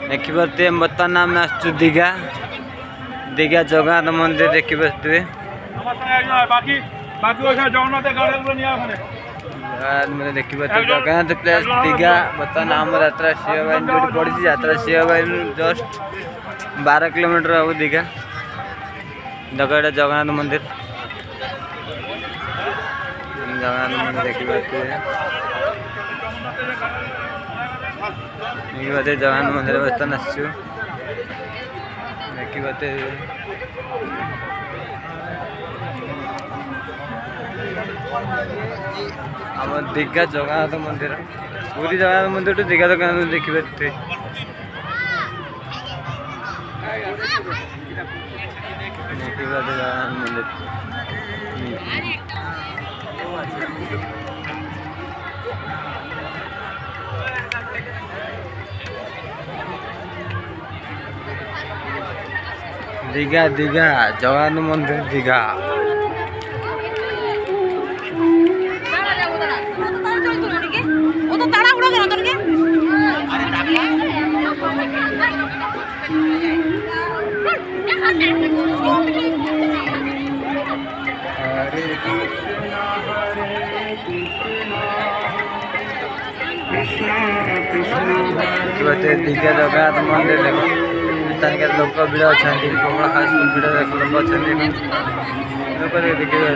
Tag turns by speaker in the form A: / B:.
A: देखिए बर्तमान आम आसु दीघा दीघा जगन्नाथ मंदिर देखिए देखिए जगन्नाथ प्लेस दीघा बर्तमान आम यात्रा शिवबाइन जो पड़ी यात्रा शिवबाइन जस्ट 12 किलोमीटर हम दीघा जगह जगन्नाथ मंदिर देखिए जगन्नाथ मंदिर बर्तमान आसु देखिए आम दीघा जगन्नाथ मंदिर पूरी जगन्नाथ मंदिर तो दीघा जगन्नाथ देखिए जगन्नाथ मंदिर दीघा दीघा जगन्नाथ मंदिर दीघा दीघा जगन्नाथ मंदिर देखो लोक भिड़ अच्छा प्रबल खास भिड़ लोक अच्छा लोक देखिए